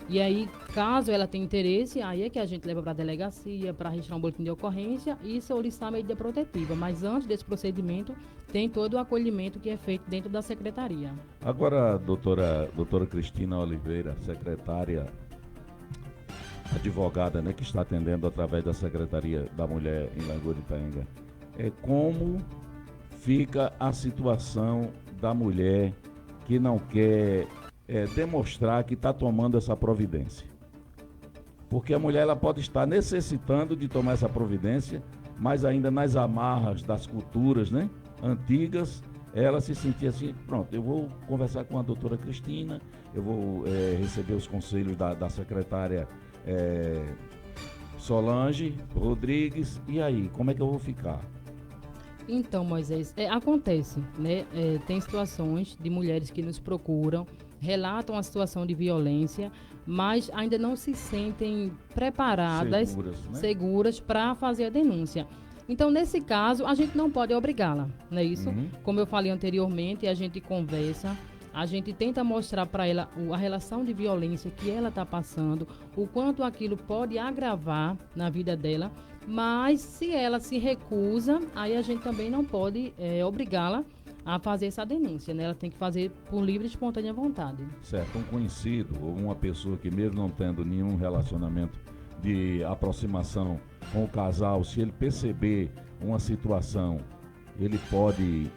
e aí, caso ela tenha interesse, aí é que a gente leva para a delegacia, para registrar um boletim de ocorrência e solicitar a medida protetiva. Mas antes desse procedimento, tem todo o acolhimento que é feito dentro da secretaria. Agora, doutora Cristina Oliveira, secretária, advogada, né, que está atendendo através da Secretaria da Mulher em Lagoa de Itaenga, como fica a situação da mulher que não quer demonstrar que está tomando essa providência? Porque a mulher ela pode estar necessitando de tomar essa providência, mas ainda nas amarras das culturas, né, antigas, ela se sentia assim: pronto, eu vou conversar com a doutora Cristina, eu vou receber os conselhos da secretária Solange Rodrigues, e aí, como é que eu vou ficar? Então, Moisés, acontece, né? Tem situações de mulheres que nos procuram, relatam a situação de violência, mas ainda não se sentem preparadas, seguras para fazer a denúncia. Então, nesse caso, a gente não pode obrigá-la, não é isso? Como eu falei anteriormente, a gente conversa, a gente tenta mostrar para ela a relação de violência que ela está passando, o quanto aquilo pode agravar na vida dela, mas se ela se recusa, aí a gente também não pode obrigá-la a fazer essa denúncia, né? Ela tem que fazer por livre e espontânea vontade. Certo, um conhecido ou uma pessoa que mesmo não tendo nenhum relacionamento de aproximação com o casal, se ele perceber uma situação, ele pode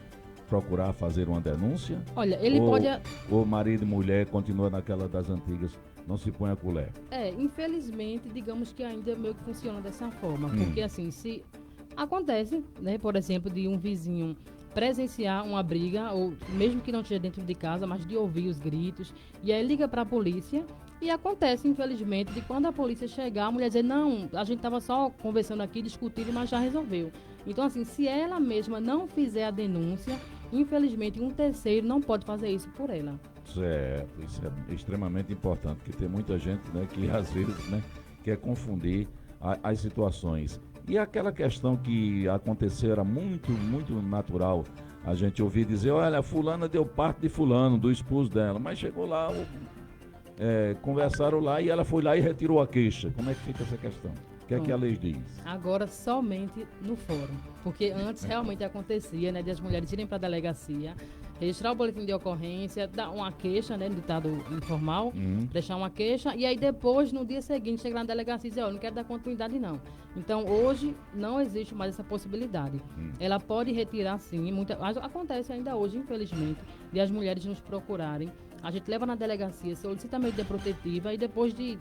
procurar fazer uma denúncia? Olha, ele pode... Ou marido e mulher continua naquela das antigas, não se põe a colher? Infelizmente, digamos que ainda meio que funciona dessa forma, porque assim, se acontece, né, por exemplo, de um vizinho presenciar uma briga, ou mesmo que não esteja dentro de casa, mas de ouvir os gritos, e aí liga para a polícia, e acontece, infelizmente, de quando a polícia chegar, a mulher dizer: não, a gente estava só conversando aqui, discutindo, mas já resolveu. Então, assim, se ela mesma não fizer a denúncia, infelizmente, um terceiro não pode fazer isso por ela. Certo, isso é extremamente importante, porque tem muita gente, né, que às vezes, né, quer confundir as situações. E aquela questão que aconteceu era muito, muito natural a gente ouvir dizer: olha, fulana deu parte de fulano, do esposo dela, mas chegou lá, conversaram lá e ela foi lá e retirou a queixa. Como é que fica essa questão? O que é que a lei diz? Agora somente no fórum, porque antes realmente acontecia, né, de as mulheres irem para a delegacia, registrar o boletim de ocorrência, dar uma queixa, né, no ditado informal, deixar uma queixa, e aí depois, no dia seguinte, chegar na delegacia e dizer: não quero dar continuidade não. Então, hoje, não existe mais essa possibilidade. Ela pode retirar, sim, acontece ainda hoje, infelizmente, de as mulheres nos procurarem. A gente leva na delegacia, solicita a medida protetiva e depois de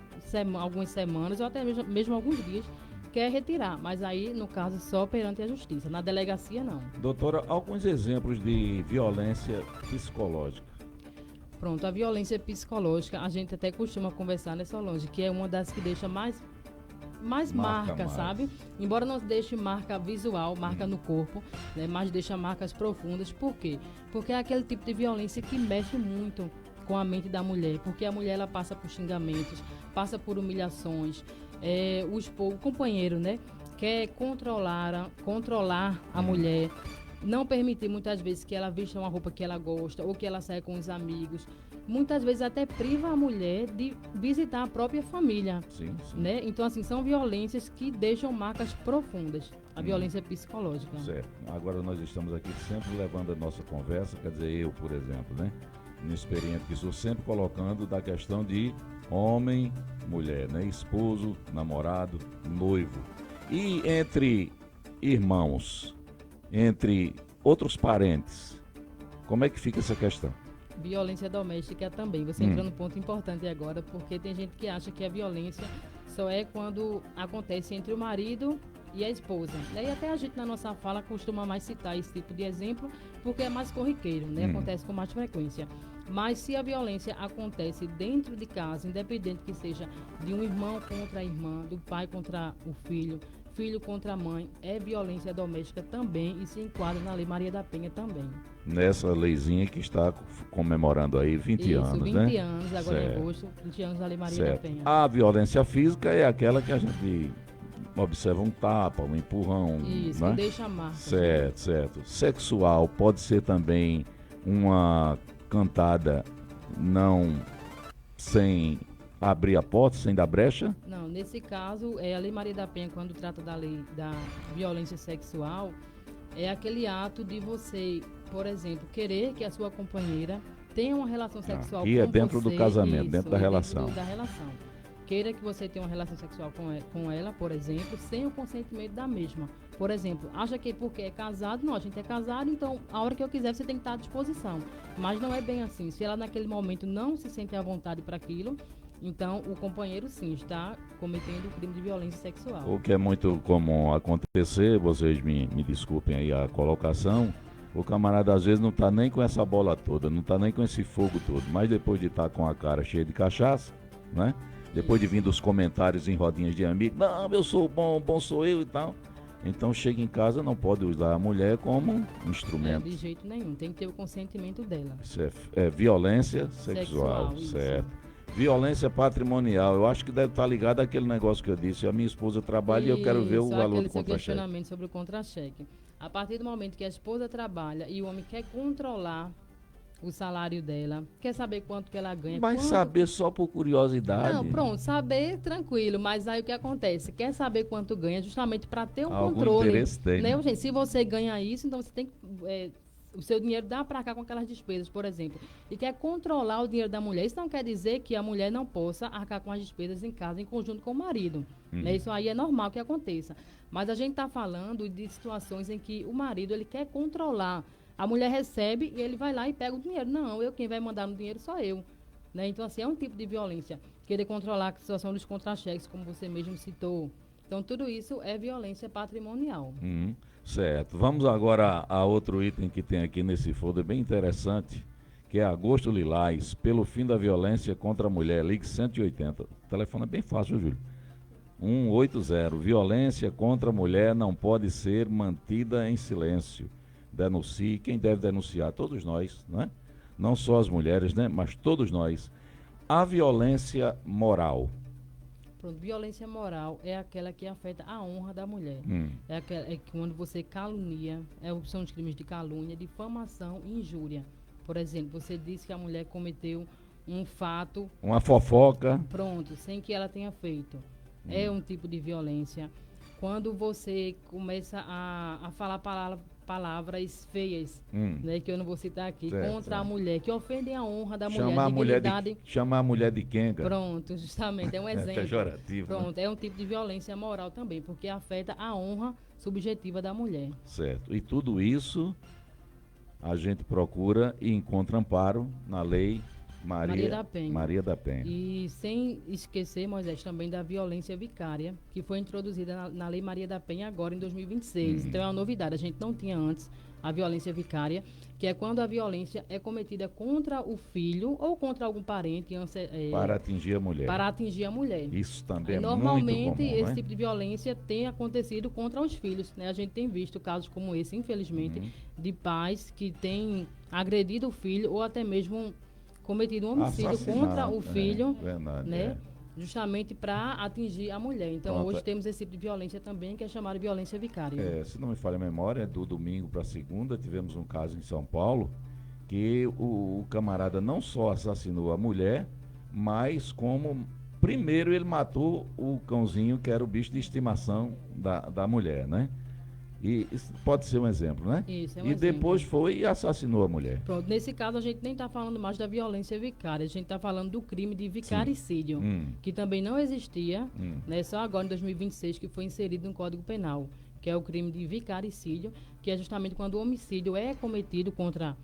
algumas semanas, ou até mesmo alguns dias, quer retirar, mas aí, no caso, só perante a justiça. Na delegacia, não. Doutora, alguns exemplos de violência psicológica. Pronto, a violência psicológica, a gente até costuma conversar, né, Solange, que é uma das que deixa mais marca, sabe? Embora não deixe marca visual, marca no corpo, né, mas deixa marcas profundas. Por quê? Porque é aquele tipo de violência que mexe muito com a mente da mulher, porque a mulher ela passa por xingamentos, passa por humilhações, o companheiro, né, quer controlar a mulher, não permitir muitas vezes que ela vista uma roupa que ela gosta ou que ela saia com os amigos. Muitas vezes até priva a mulher de visitar a própria família. Sim. Né? Então, assim, são violências que deixam marcas profundas. A violência psicológica. Certo. Agora nós estamos aqui sempre levando a nossa conversa, quer dizer, eu, por exemplo, né? inexperiente que sou, sempre colocando da questão de homem, mulher, né? Esposo, namorado, noivo. E entre irmãos, entre outros parentes, como é que fica essa questão? Violência doméstica também. Você entrou num ponto importante agora, porque tem gente que acha que a violência só é quando acontece entre o marido e a esposa. E até a gente na nossa fala costuma mais citar esse tipo de exemplo, porque é mais corriqueiro, né? Acontece com mais frequência. Mas se a violência acontece dentro de casa, independente que seja de um irmão contra a irmã, do pai contra o filho, filho contra a mãe, é violência doméstica também e se enquadra na Lei Maria da Penha também. Nessa leizinha que está comemorando aí 20 Isso, anos, 20 né? anos, agora Certo. em agosto, 20 anos da Lei Maria Certo. da Penha. A violência física é aquela que a gente observa um tapa, um empurrão, Isso, né? que deixa a marca. Certo, certo. Sexual pode ser também uma cantada não sem abrir a porta, sem dar brecha? Não, nesse caso, a Lei Maria da Penha, quando trata da lei da violência sexual, é aquele ato de você, por exemplo, querer que a sua companheira tenha uma relação sexual Aqui com é dentro do você, casamento, isso, dentro da relação. Da relação. Queira que você tenha uma relação sexual com ela, por exemplo, sem o consentimento da mesma. Por exemplo, acha que porque é casado, não, a gente é casado, então a hora que eu quiser você tem que estar à disposição. Mas não é bem assim. Se ela naquele momento não se sente à vontade para aquilo, então o companheiro sim está cometendo crime de violência sexual. O que é muito comum acontecer, vocês me desculpem aí a colocação, o camarada às vezes não está nem com essa bola toda, não está nem com esse fogo todo, mas depois de estar com a cara cheia de cachaça, né? Depois de vir dos comentários em rodinhas de amigos, não, eu sou bom, bom sou eu e tal. Então chega em casa, não pode usar a mulher como instrumento. De jeito nenhum, tem que ter o consentimento dela. Isso é violência sexual, Isso. certo. Violência patrimonial, eu acho que deve estar ligado àquele negócio que eu disse, a minha esposa trabalha e eu quero ver o valor aquele do seu contra-cheque. questionamento sobre o contra-cheque. A partir do momento que a esposa trabalha e o homem quer controlar o salário dela, quer saber quanto que ela ganha. Mas saber só por curiosidade. Não, pronto, saber tranquilo, mas aí o que acontece? Quer saber quanto ganha justamente para ter um Algum controle. interesse tem, Né? né? Gente, se você ganha isso, então você tem que o seu dinheiro dá para cá com aquelas despesas, por exemplo, e quer controlar o dinheiro da mulher. Isso não quer dizer que a mulher não possa arcar com as despesas em casa em conjunto com o marido. Né? Isso aí é normal que aconteça. Mas a gente está falando de situações em que o marido ele quer controlar. A mulher recebe e ele vai lá e pega o dinheiro. Não, quem vai mandar no dinheiro sou eu. Né? Então, assim, é um tipo de violência. Querer controlar a situação dos contra-cheques, como você mesmo citou. Então, tudo isso é violência patrimonial. Certo. Vamos agora a outro item que tem aqui nesse folder bem interessante, que é Agosto Lilás, pelo fim da violência contra a mulher, ligue 180. O telefone é bem fácil, Júlio. 180. Violência contra a mulher não pode ser mantida em silêncio. Denuncie. Quem deve denunciar? Todos nós, né? Não só as mulheres, né? Mas todos nós. A violência moral. Pronto, violência moral é aquela que afeta a honra da mulher. É quando você calunia, são os crimes de calúnia, difamação e injúria. Por exemplo, você disse que a mulher cometeu um fato... Uma fofoca. Pronto, sem que ela tenha feito. É um tipo de violência. Quando você começa a falar palavras feias, né, que eu não vou citar aqui, certo, contra a mulher, que ofendem a honra da chamar mulher, chamar a mulher de quenga. Pronto, justamente, é um exemplo. Pejorativo. Pronto, né? é um tipo de violência moral também, porque afeta a honra subjetiva da mulher. Certo. E tudo isso a gente procura e encontra amparo na lei Maria da Penha. E sem esquecer, Moisés, também da violência vicária, que foi introduzida na Lei Maria da Penha agora em 2026. Então é uma novidade, a gente não tinha antes a violência vicária, que é quando a violência é cometida contra o filho ou contra algum parente. Para atingir a mulher. Para atingir a mulher. Isso também é Normalmente, muito comum, esse né? tipo de violência tem acontecido contra os filhos. Né? A gente tem visto casos como esse, infelizmente, de pais que têm agredido o filho ou até mesmo cometido um homicídio contra o filho, verdade, né? Justamente para atingir a mulher. Então, Pronto. hoje temos esse tipo de violência também, que é chamada de violência vicária. Se não me falha a memória, do domingo para segunda, tivemos um caso em São Paulo, que o camarada não só assassinou a mulher, mas como, primeiro ele matou o cãozinho, que era o bicho de estimação da mulher, né? E isso pode ser um exemplo, né? Isso, é um E exemplo. depois foi e assassinou a mulher. Pronto, nesse caso a gente nem está falando mais da violência vicária, a gente está falando do crime de vicaricídio, que também não existia, né, só agora em 2026 que foi inserido no Código Penal, que é o crime de vicaricídio, que é justamente quando o homicídio é cometido contra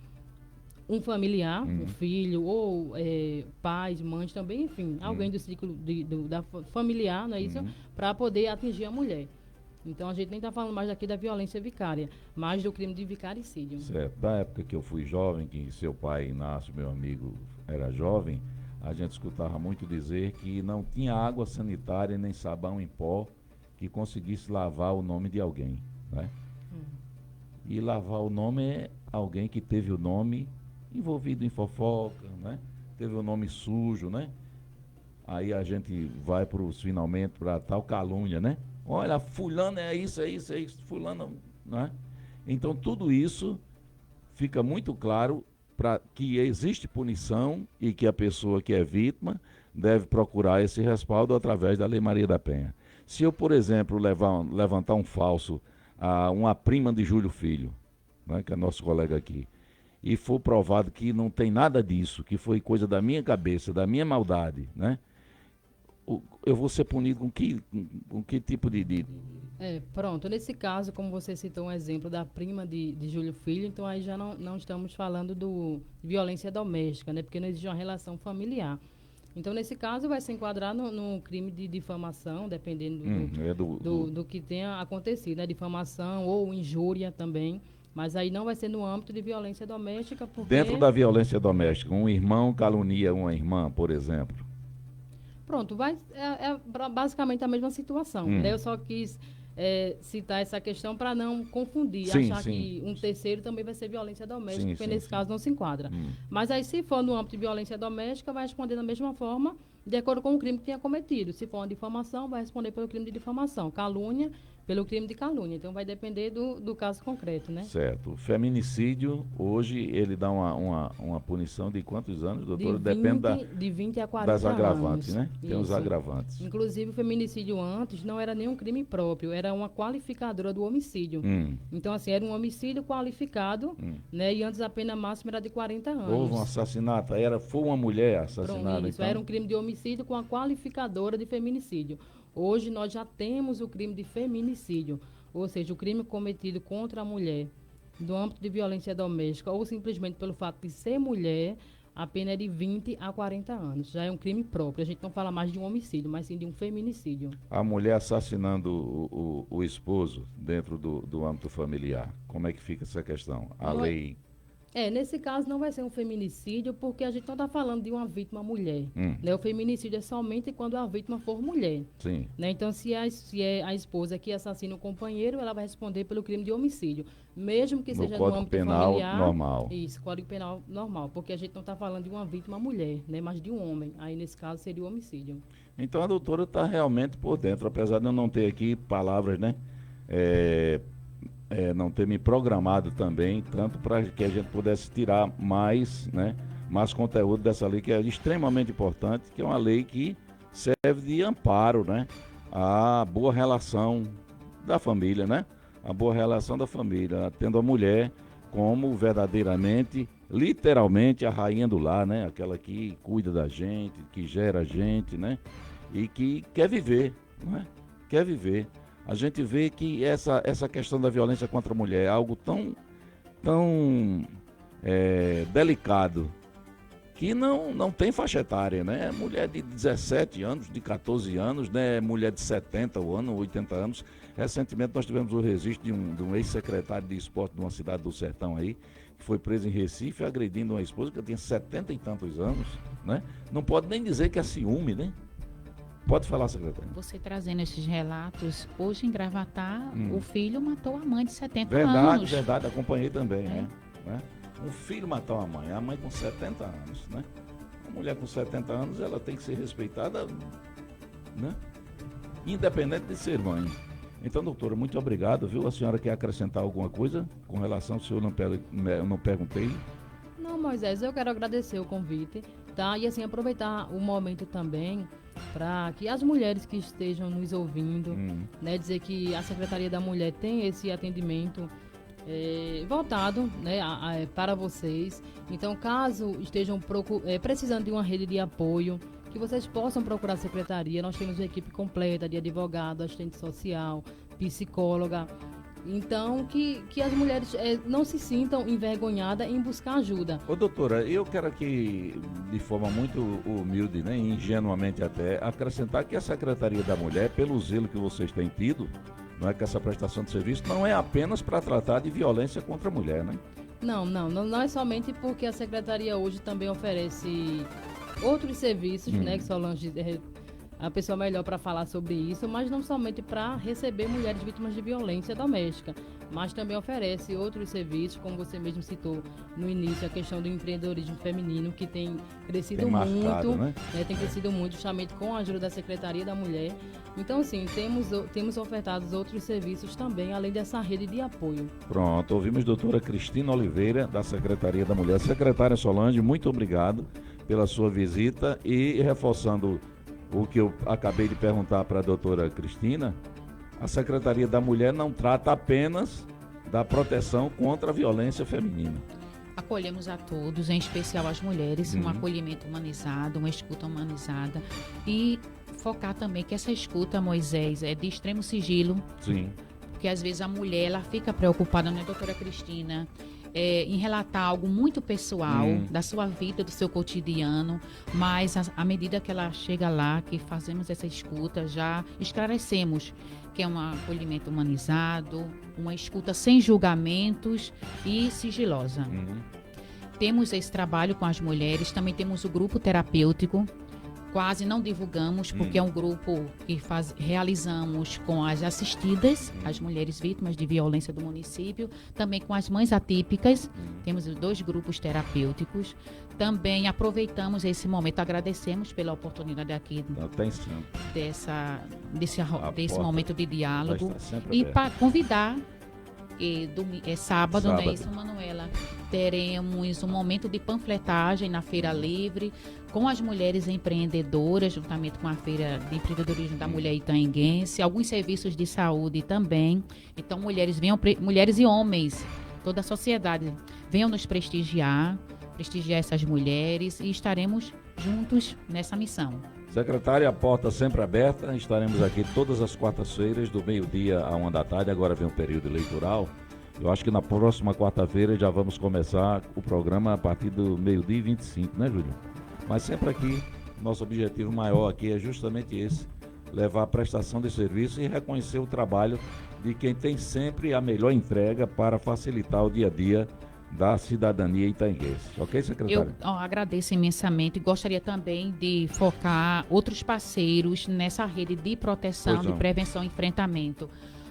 um familiar, um filho, ou pais, mães também, enfim, alguém do ciclo familiar, não é isso? Para poder atingir a mulher. Então a gente nem está falando mais aqui da violência vicária, mas do crime de vicaricídio. Certo. Da época que eu fui jovem, que seu pai, Inácio, meu amigo, era jovem, a gente escutava muito dizer que não tinha água sanitária nem sabão em pó que conseguisse lavar o nome de alguém, né? E lavar o nome é alguém que teve o nome envolvido em fofoca, né? Teve o nome sujo, né? Aí a gente vai finalmente para tal calúnia, né? Olha, fulano é isso, fulano, né? Então tudo isso fica muito claro para que existe punição e que a pessoa que é vítima deve procurar esse respaldo através da Lei Maria da Penha. Se eu, por exemplo, levantar um falso a uma prima de Júlio Filho, né, que é nosso colega aqui, e for provado que não tem nada disso, que foi coisa da minha cabeça, da minha maldade, né? Eu vou ser punido com que tipo de... Pronto, nesse caso, como você citou um exemplo da prima de Júlio Filho, então aí já não estamos falando de violência doméstica, né? Porque não existe uma relação familiar. Então, nesse caso, vai se enquadrar no crime de difamação, dependendo do que tenha acontecido, né? Difamação ou injúria também. Mas aí não vai ser no âmbito de violência doméstica, porque... Dentro da violência doméstica, um irmão calunia uma irmã, por exemplo. Pronto, basicamente a mesma situação. Né? Eu só quis citar essa questão para não confundir, achar que um terceiro também vai ser violência doméstica, porque nesse caso não se enquadra. Mas aí, se for no âmbito de violência doméstica, vai responder da mesma forma, de acordo com o crime que tenha cometido. Se for uma difamação, vai responder pelo crime de difamação. Calúnia, pelo crime de calúnia. Então, vai depender do caso concreto, né? Certo. Feminicídio, hoje, ele dá uma punição de quantos anos, doutora? Depende de 20 a 40 das agravantes, anos. né? Tem os agravantes. Inclusive, o feminicídio antes não era nenhum crime próprio, era uma qualificadora do homicídio. Então, assim, era um homicídio qualificado, né? E antes a pena máxima era de 40 anos. Houve um assassinato, foi uma mulher assassinada. Isso, então... era um crime de homicídio com a qualificadora de feminicídio. Hoje nós já temos o crime de feminicídio, ou seja, o crime cometido contra a mulher no âmbito de violência doméstica ou simplesmente pelo fato de ser mulher, a pena é de 20 a 40 anos. Já é um crime próprio. A gente não fala mais de um homicídio, mas sim de um feminicídio. A mulher assassinando o esposo dentro do âmbito familiar, como é que fica essa questão? A lei... Nesse caso não vai ser um feminicídio, porque a gente não está falando de uma vítima mulher. Né? O feminicídio é somente quando a vítima for mulher. Sim. Né? Então, se é a esposa que assassina o companheiro, ela vai responder pelo crime de homicídio. Mesmo que seja no âmbito penal familiar. Normal. Isso, Código Penal normal. Porque a gente não está falando de uma vítima mulher, né? Mas de um homem. Aí, nesse caso, seria o homicídio. Então, a doutora está realmente por dentro, apesar de eu não ter aqui palavras, né? Não ter me programado também, tanto para que a gente pudesse tirar mais conteúdo dessa lei, que é extremamente importante, que é uma lei que serve de amparo, né, à boa relação da família, né? A boa relação da família, tendo a mulher como verdadeiramente, literalmente, a rainha do lar, né? Aquela que cuida da gente, que gera a gente, né? E que quer viver, não é? Quer viver. A gente vê que essa questão da violência contra a mulher é algo tão delicado, que não tem faixa etária, né? Mulher de 17 anos, de 14 anos, né? Mulher de 70 anos, 80 anos. Recentemente nós tivemos o registro de um ex-secretário de esporte de uma cidade do sertão aí, que foi preso em Recife agredindo uma esposa que tinha 70 e tantos anos, né? Não pode nem dizer que é ciúme, né? Pode falar, secretário. Você trazendo esses relatos, hoje em Gravatá, o filho matou a mãe de 70 verdade, anos. Verdade, acompanhei também, né? Um filho matou a mãe com 70 anos, né? Uma mulher com 70 anos, ela tem que ser respeitada, né? Independente de ser mãe. Então, doutora, muito obrigado, viu? A senhora quer acrescentar alguma coisa com relação ao senhor não perguntei? Não, Moisés, eu quero agradecer o convite. aproveitar o momento também para que as mulheres que estejam nos ouvindo, né, dizer que a Secretaria da Mulher tem esse atendimento voltado, né, para vocês. Então, caso estejam precisando de uma rede de apoio, que vocês possam procurar a Secretaria. Nós temos uma equipe completa de advogado, assistente social, psicóloga. Então, que as mulheres não se sintam envergonhadas em buscar ajuda. Ô, doutora, eu quero aqui, de forma muito humilde, né, ingenuamente até, acrescentar que a Secretaria da Mulher, pelo zelo que vocês têm tido, não é que essa prestação de serviço não é apenas para tratar de violência contra a mulher, né? Não é somente porque a Secretaria hoje também oferece outros serviços, né, que Solange a pessoa melhor para falar sobre isso, mas não somente para receber mulheres vítimas de violência doméstica, mas também oferece outros serviços, como você mesmo citou no início, a questão do empreendedorismo feminino, que tem crescido muito, né? Tem crescido muito justamente com a ajuda da Secretaria da Mulher. Então, sim, temos ofertados outros serviços também, além dessa rede de apoio. Pronto, ouvimos a doutora Cristina Oliveira, da Secretaria da Mulher. Secretária Solange, muito obrigado pela sua visita e reforçando o que eu acabei de perguntar para a doutora Cristina, a Secretaria da Mulher não trata apenas da proteção contra a violência feminina. Acolhemos a todos, em especial as mulheres, um acolhimento humanizado, uma escuta humanizada e focar também que essa escuta, Moisés, é de extremo sigilo. Sim. Porque às vezes a mulher ela fica preocupada, né, doutora Cristina? Em relatar algo muito pessoal da sua vida, do seu cotidiano, mas à medida que ela chega lá, que fazemos essa escuta, já esclarecemos que é um acolhimento humanizado, uma escuta sem julgamentos e sigilosa. Temos esse trabalho com as mulheres, também temos o grupo terapêutico. Quase não divulgamos, porque é um grupo que realizamos com as assistidas, as mulheres vítimas de violência do município, também com as mães atípicas, temos 2 grupos terapêuticos. Também aproveitamos esse momento, agradecemos pela oportunidade aqui desse momento de diálogo e para convidar, sábado, não é isso, Manuela? Teremos um momento de panfletagem na Feira Livre, com as mulheres empreendedoras, juntamente com a Feira de Empreendedorismo da Mulher Itaenguense, alguns serviços de saúde também. Então, mulheres e homens, toda a sociedade, venham nos prestigiar essas mulheres e estaremos juntos nessa missão. Secretária, a porta sempre aberta, estaremos aqui todas as quartas-feiras, do meio-dia à 1 da tarde, agora vem o período eleitoral. Eu acho que na próxima quarta-feira já vamos começar o programa a partir do meio-dia e 25, né, Júlio? Mas sempre aqui, nosso objetivo maior aqui é justamente esse, levar a prestação de serviço e reconhecer o trabalho de quem tem sempre a melhor entrega para facilitar o dia a dia da cidadania itaenguense. Ok, secretária? Eu agradeço imensamente e gostaria também de focar outros parceiros nessa rede de proteção, de prevenção e enfrentamento.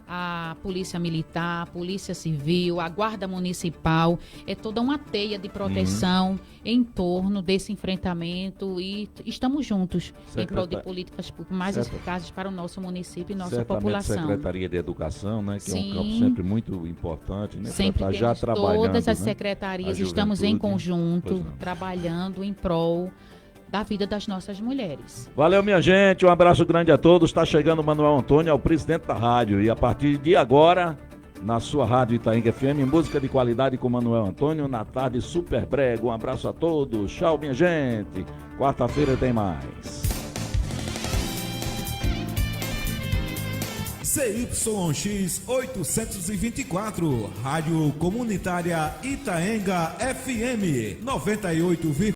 A Polícia Militar, a Polícia Civil, a Guarda Municipal, é toda uma teia de proteção em torno desse enfrentamento e estamos juntos em prol de políticas mais eficazes para o nosso município e nossa população. Secretaria de Educação, né, que é um campo sempre muito importante, né, sempre para já trabalhando. Todas as secretarias estamos em conjunto, trabalhando em prol da vida das nossas mulheres. Valeu, minha gente, um abraço grande a todos. Está chegando o Manuel Antônio, é o presidente da rádio, e a partir de agora, na sua rádio Itaenga FM, música de qualidade com Manuel Antônio, na tarde Super Brega. Um abraço a todos, tchau, minha gente, quarta-feira tem mais. CYX 824, Rádio Comunitária Itaenga FM 98,1.